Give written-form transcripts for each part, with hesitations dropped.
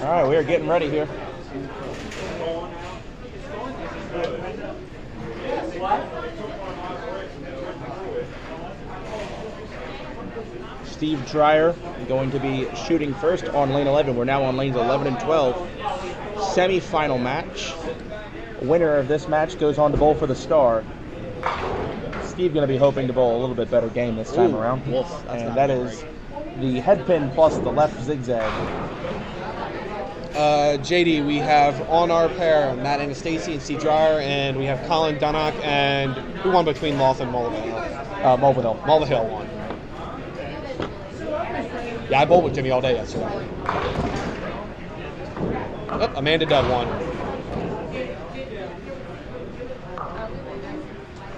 All right, we are getting ready here. Steve Dreyer going to be shooting first on lane 11. We're now on lanes 11 and 12. Semifinal match. Winner of this match goes on to bowl for the star. Steve going to be hoping to bowl a little bit better game this time around. And that is the head pin plus the left zigzag. JD, we have on our pair Matt Anastasi and Steve Dreyer, and we have Colin Dunnock, and who won between Loth and Mulvihill? Mulvihill won. Yeah, I bowled with Jimmy all day yesterday. Oh, Amanda Dove won.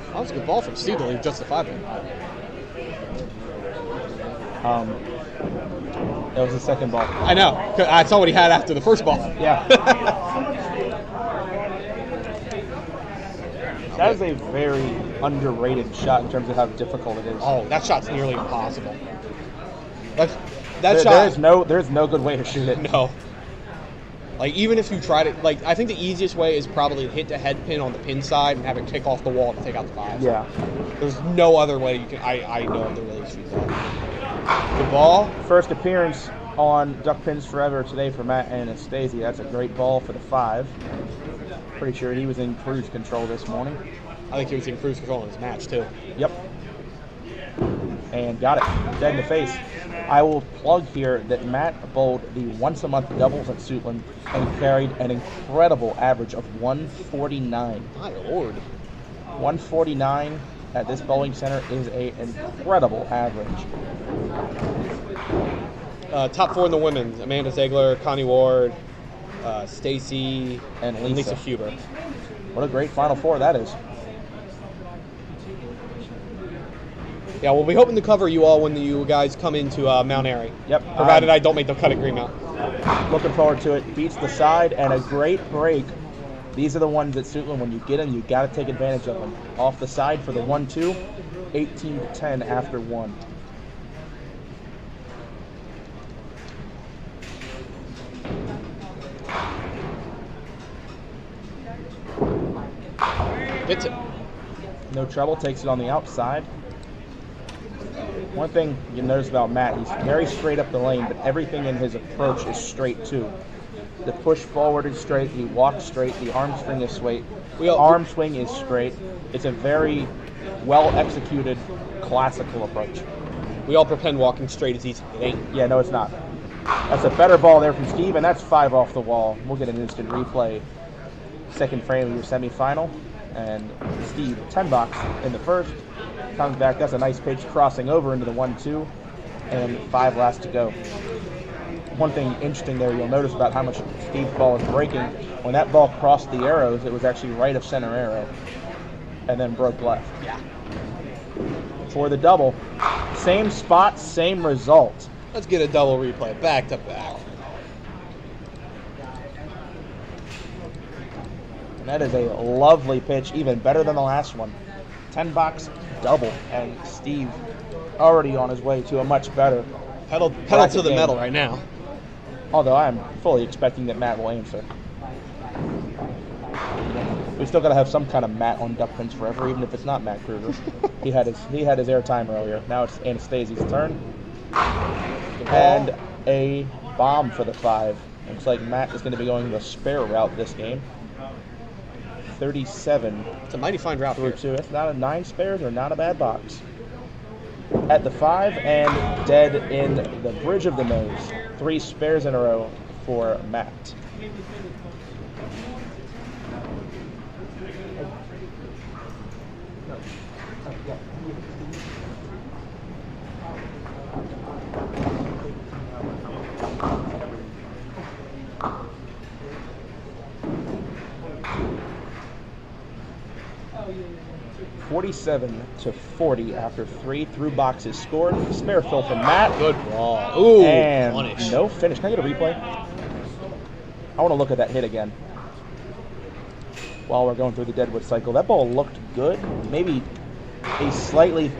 That was a good ball from Steve to leave just the 5-pin. That was the second ball. I know. I saw what he had after the first ball. Yeah. That is a very underrated shot in terms of how difficult it is. Oh, that shot's nearly impossible. Shot. There's no good way to shoot it. No. Like, even if you tried it, like, I think the easiest way is probably to hit the head pin on the pin side and have it kick off the wall to take out the 5. Yeah. There's no other way you can. I know to really shoot that. Good ball. First appearance on Duck Pins Forever today for Matt Anastasi. That's a great ball for the 5. Pretty sure he was in cruise control this morning. I think he was in cruise control in his match, too. Yep. And got it. Dead in the face. I will plug here that Matt bowled the once-a-month doubles at Suitland and carried an incredible average of 149. My Lord. 149 at this bowling center is an incredible average. Top 4 in the women's: Amanda Ziegler, Connie Ward, Stacy, and Lisa Huber. What a great Final Four that is. Yeah, we'll be hoping to cover you all when you guys come into Mount Airy. Yep. Provided I don't make the cut at Greenmount. Looking forward to it. Beats the side and a great break. These are the ones at Suitland. When you get them, you got to take advantage of them. Off the side for the 1-2, 18-10 after 1. Hits it. No trouble. Takes it on the outside. One thing you notice about Matt, he's very straight up the lane, but everything in his approach is straight too. The push forward is straight, he walks straight, the arm swing is straight. Arm swing is straight. It's a very well executed classical approach. We all pretend walking straight is easy. It ain't. Yeah, no, it's not. That's a better ball there from Steve, and that's 5 off the wall. We'll get an instant replay. Second frame of your semifinal, and Steve 10 box in the first. Comes back, that's a nice pitch crossing over into the 1-2, and 5 last to go. One thing interesting there you'll notice about how much Steve's ball is breaking, when that ball crossed the arrows, it was actually right of center arrow, and then broke left. Yeah. For the double, same spot, same result. Let's get a double replay, back to back. And that is a lovely pitch, even better than the last one. 10 box double, and Steve already on his way to a much better pedal to the metal right now. Although I'm fully expecting that Matt will answer. We still got to have some kind of Matt on Duck Pins Forever, even if it's not Matt Kruger. he had his airtime earlier. Now it's Anastasi's turn, and a bomb for the 5. Looks like Matt is going to be going the spare route this game. 37. It's a mighty fine route through here. 2. It's not a 9 spares or not a bad box. At the 5 and dead in the bridge of the nose. 3 spares in a row for Matt. (47-40) after 3 through boxes scored. Spare fill from Matt. Good ball. Ooh, and punish. No finish. Can I get a replay? I want to look at that hit again while we're going through the Deadwood cycle. That ball looked good. Maybe a slightly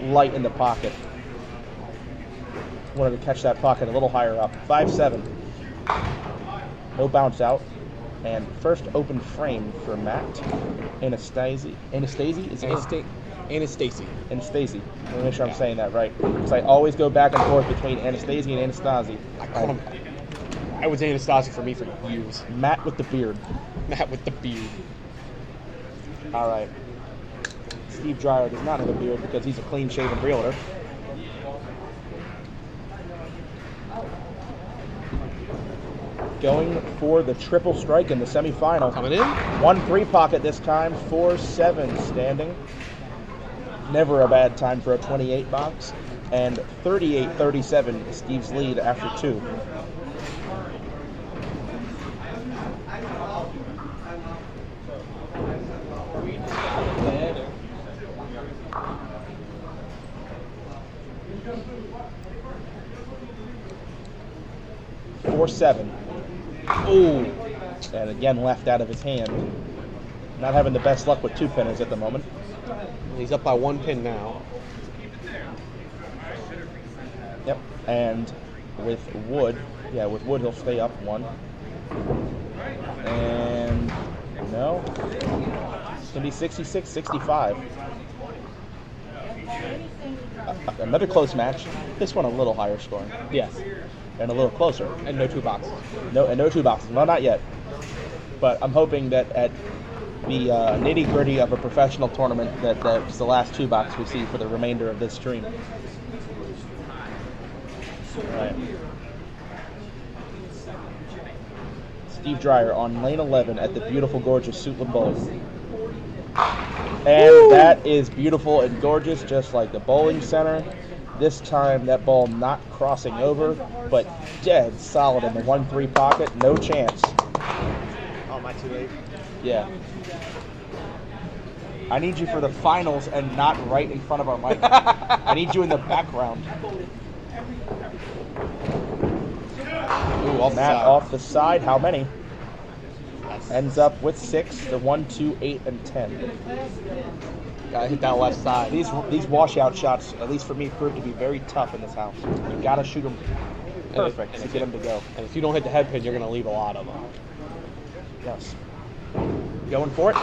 light in the pocket. Wanted to catch that pocket a little higher up. 5-7. No bounce out. And first open frame for Matt. Anastasi? Is it Anastasi. Anastasi. Let me make sure I'm saying that right. Because I always go back and forth between Anastasi and Anastasi. I was Anastasi for me for years. Matt with the beard. Matt with the beard. All right. Steve Dreyer does not have a beard because he's a clean-shaven realtor. Going for the triple strike in the semifinal. Coming in. 1-3 pocket this time. 4-7 standing. Never a bad time for a 28 box. And 38-37 Steve's lead after 2. Four-7. Ooh. And again left out of his hand. Not having the best luck with 2-pinners at the moment. He's up by 1 pin now. Yep. And with Wood he'll stay up 1. And no. It's gonna be 66-65. Another close match. This one a little higher scoring. Yes. And a little closer. And no 2 boxes. No 2 boxes. Well, not yet. But I'm hoping that at the nitty-gritty of a professional tournament that's the last 2 boxes we see for the remainder of this stream. All right. Steve Dreyer on lane 11 at the beautiful, gorgeous Suitland Bowling. And woo! That is beautiful and gorgeous, just like the bowling center. This time, that ball not crossing over, but dead solid in the 1-3 pocket. No chance. Oh, am I too late? Yeah. I need you for the finals and not right in front of our mic. I need you in the background. Ooh, off the side. How many? Ends up with 6, the 1, 2, 8, and 10. Gotta hit that left side. These washout shots, at least for me, prove to be very tough in this house. You gotta shoot them perfect to get them to go. And if you don't hit the head pin, you're gonna leave a lot of them. Yes. Going for it.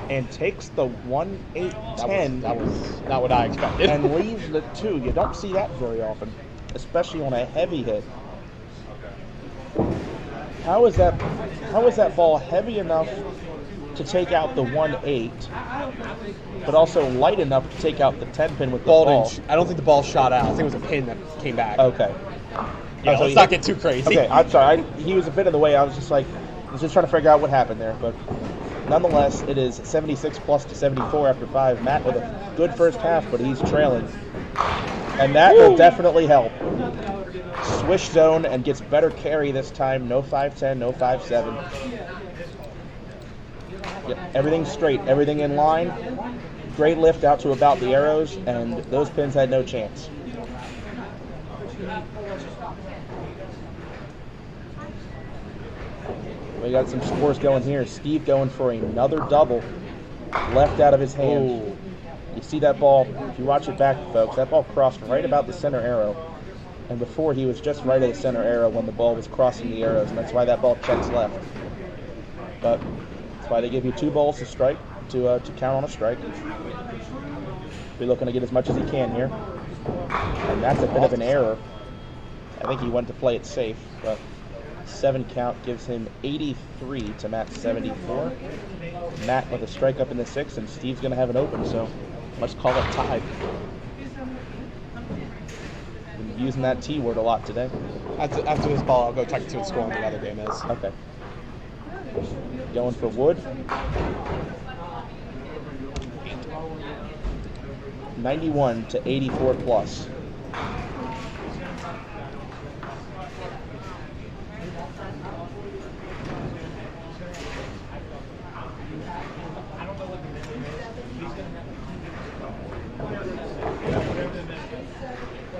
And takes the 1, 8, 10. That was not what I expected. And leaves the 2. You don't see that very often, especially on a heavy hit. How is that ball heavy enough to take out the 1-8, but also light enough to take out the 10 pin with the ball? I don't think the ball shot out. I think it was a pin that came back. Okay. Yeah, let's not get too crazy. Okay, I'm sorry. He was a bit in the way. I was just trying to figure out what happened there. But nonetheless, it is 76 plus to 74 after 5. Matt with a good first half, but he's trailing. And that will definitely help. Swish zone and gets better carry this time. No 5-10, no 5-7. Yep, everything's straight, everything in line. Great lift out to about the arrows, and those pins had no chance. We got some scores going here. Steve going for another double. Left out of his hand. Ooh. You see that ball, if you watch it back, folks, that ball crossed right about the center arrow. And before, he was just right at the center arrow when the ball was crossing the arrows, and that's why that ball checks left. But that's why they give you 2 balls to strike, to count on a strike. Be looking to get as much as he can here. And that's a bit of an error. I think he went to play it safe, but 7 count gives him 83 to Matt's 74. Matt with a strike up in the 6, and Steve's going to have an open, so let's call it tied. Been using that T word a lot today. After this ball, I'll go check to see what score on the other game is. Okay. Going for Wood. 91 to 84 plus.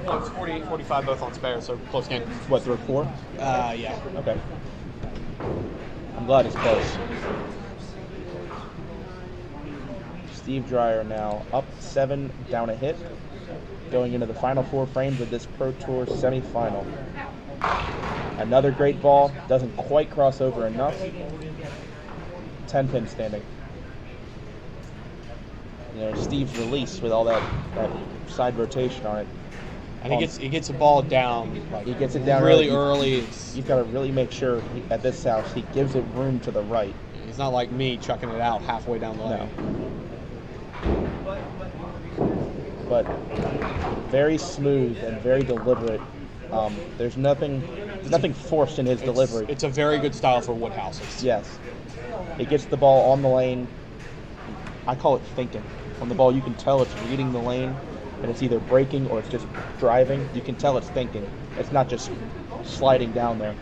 It's 48-45 both on spare, so close game. What, through 4? Yeah. Okay. I'm glad it's close. Steve Dreyer now up 7, down a hit, going into the final 4 frames of this Pro Tour semifinal. Another great ball. Doesn't quite cross over enough. 10 pin standing. You know, Steve's release with all that side rotation on it. And he gets the ball down. Like, he gets it down really early. You've got to really make sure at this house he gives it room to the right. He's not like me chucking it out halfway down the lane. No. But very smooth and very deliberate. There's nothing forced in his delivery. It's a very good style for Woodhouses. Yes. He gets the ball on the lane. I call it thinking. On the ball, you can tell it's reading the lane, and it's either braking or it's just driving. You can tell it's thinking. It's not just sliding down there.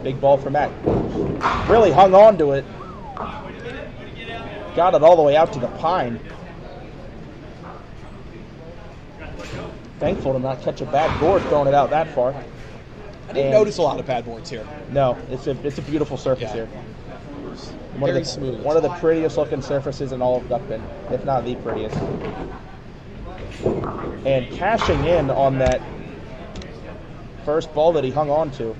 Big ball for Matt. Really hung on to it. Got it all the way out to the pine. Thankful to not catch a bad board throwing it out that far. I didn't notice a lot of bad boards here. No, it's a beautiful surface here. Very smooth. One of the prettiest looking surfaces in all of duck pin, if not the prettiest. And cashing in on that first ball that he hung on to.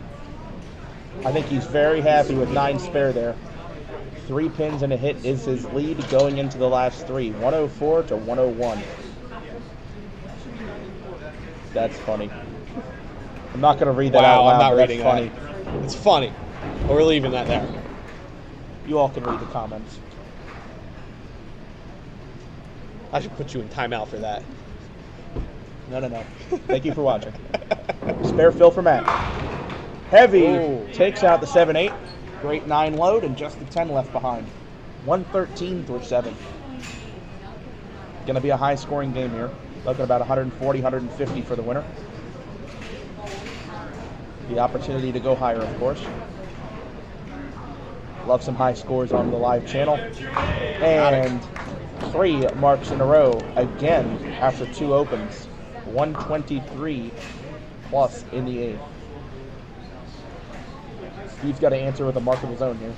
I think he's very happy with 9 spare there. 3 pins and a hit is his lead going into the last 3. 104 to 101. That's funny. I'm not going to read that out loud. I'm not but reading funny. that. It's funny. But we're leaving that there. You all can read the comments. I should put you in timeout for that. No. Thank you for watching. Spare fill for Matt. Heavy. Ooh. Takes out the 7-8. Great 9 load and just the 10 left behind. 113 through 7. Going to be a high scoring game here. Looking about 140, 150 for the winner. The opportunity to go higher, of course. Love some high scores on the live channel. And 3 marks in a row again after 2 opens. 123 plus in the 8th. Steve's got to answer with a mark of his own here.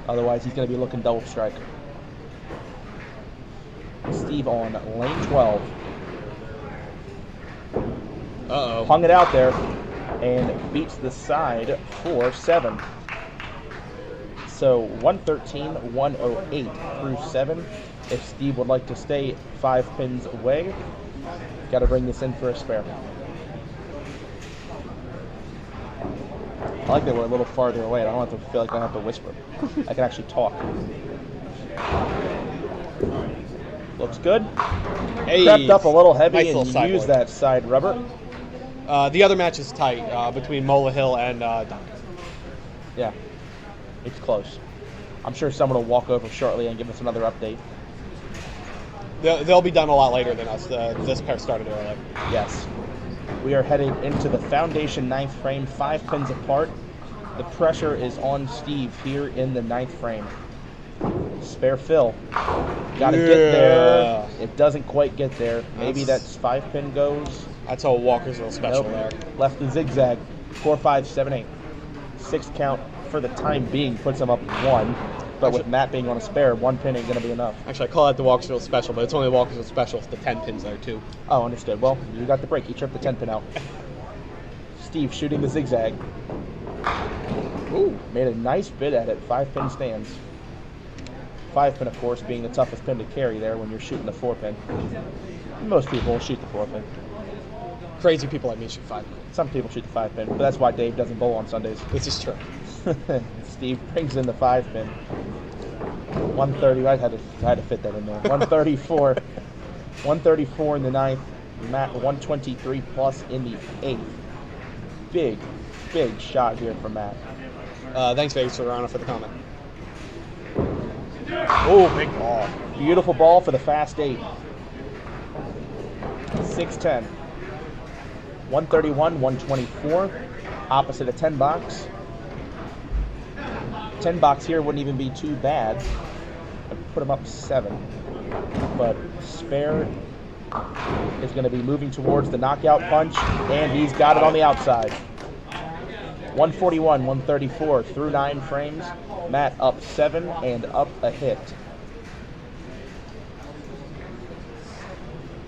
Otherwise, he's going to be looking double strike. Steve on lane 12. Uh-oh. Hung it out there and beats the side for 7. So 113, 108 through 7. If Steve would like to stay 5 pins away, got to bring this in for a spare. I like that we're a little farther away. I don't have to feel like I have to whisper. I can actually talk. Looks good. Hey, crept up a little heavy nice and little used that side rubber. The other match is tight between Mola Hill and Duncan. Yeah, it's close. I'm sure someone will walk over shortly and give us another update. They'll be done a lot later than us. This pair started early. Yes. We are heading into the foundation 9th frame, 5 pins apart. The pressure is on Steve here in the 9th frame. Spare fill. Got to get there. It doesn't quite get there. Maybe that's 5 pin goes. That's a Walkersville special there. Left the zigzag. 4, 5, 7, 8. 6 count for the time being puts him up 1. But with Matt being on a spare, 1 pin ain't going to be enough. Actually, I call that the Walkersville special, but it's only the Walkersville special. It's the 10 pins there, too. Oh, understood. Well, you got the break. You tripped the 10 pin out. Steve shooting the zigzag. Ooh, made a nice bid at it. 5 pin stands. 5 pin, of course, being the toughest pin to carry there when you're shooting the 4 pin. Most people will shoot the 4 pin. Crazy people like me shoot 5 pin. Some people shoot the 5 pin, but that's why Dave doesn't bowl on Sundays. This is true. Steve brings in the 5 pin. 130. I had to fit that in there. 134. 134 in the 9th. Matt 123 plus in the 8th. Big shot here from Matt. Thanks, Vegas Serrano, for the comment. Oh, big ball. Beautiful ball for the fast 8. 610. 131, 124. Opposite a 10 box. 10 box here wouldn't even be too bad. I'd put him up 7. But spare is going to be moving towards the knockout punch, and he's got it on the outside. 141, 134 through 9 frames. Matt up 7 and up a hit.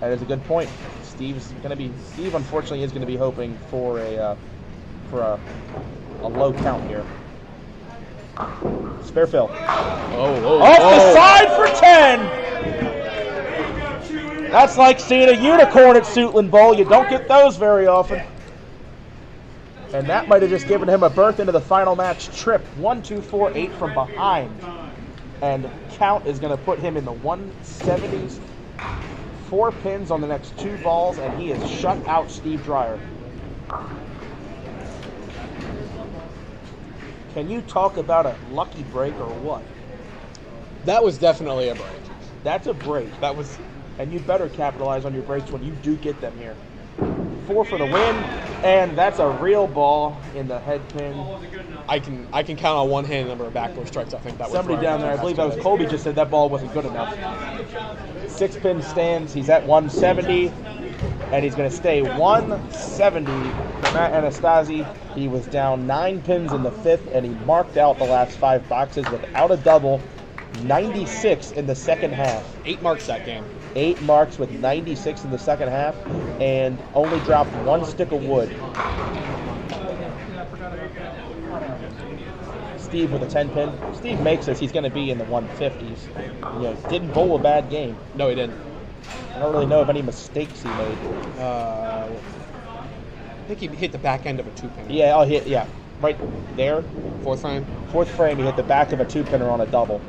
That is a good point. Steve unfortunately is gonna be hoping for a low count here. Spare fill. Off the side for 10. That's like seeing a unicorn at Suitland Bowl. You don't get those very often. And that might have just given him a berth into the final match trip. 1, 2, 4, 8 from behind. And count is going to put him in the 170s. 4 pins on the next 2 balls, and he has shut out Steve Dreyer. Can you talk about a lucky break or what? That was definitely a break. That's a break. And you better capitalize on your breaks when you do get them here. 4 for the win, and that's a real ball in the head pin. I can count on one hand the number of backdoor strikes. I think that was somebody down there. I believe that was Colby. Just said that ball wasn't good enough. 6 pin stands. He's at 170, and he's going to stay 170. Matt Anastasi. He was down 9 pins in the 5th, and he marked out the last 5 boxes without a double. 96 in the second half. 8 marks that game. 8 marks with 96 in the second half, and only dropped 1 stick of wood. Steve with a 10 pin. Steve makes us. He's going to be in the 150s. Didn't bowl a bad game. No, he didn't. I don't really know of any mistakes he made. I think he hit the back end of a 2-pinner. Yeah, right there. 4th frame. 4th frame, he hit the back of a 2-pinner on a double.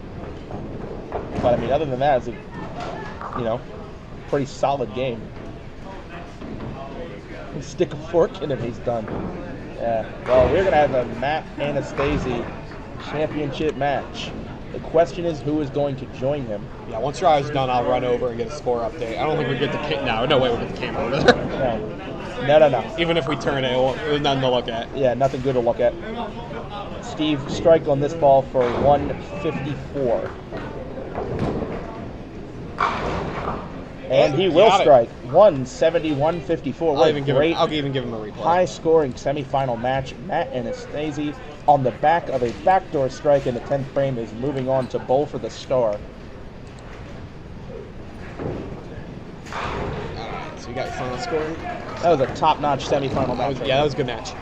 But I mean, other than that, it's a pretty solid game. Stick a fork in him, he's done. Yeah. Well, we're gonna have a Matt Anastasi championship match. The question is, who is going to join him? Yeah, once your eye's done, I'll run over and get a score update. I don't think we get the camera. No way we get the camera over there. No. Even if we turn it, there's nothing to look at. Yeah, nothing good to look at. Steve strike on this ball for 154. And he will strike 170, 154. I'll even give him a replay. High-scoring semifinal match. Matt Anastasi on the back of a backdoor strike in the 10th frame is moving on to bowl for the star. All right, so you got your final score. That was a top-notch semifinal match. That was a good match.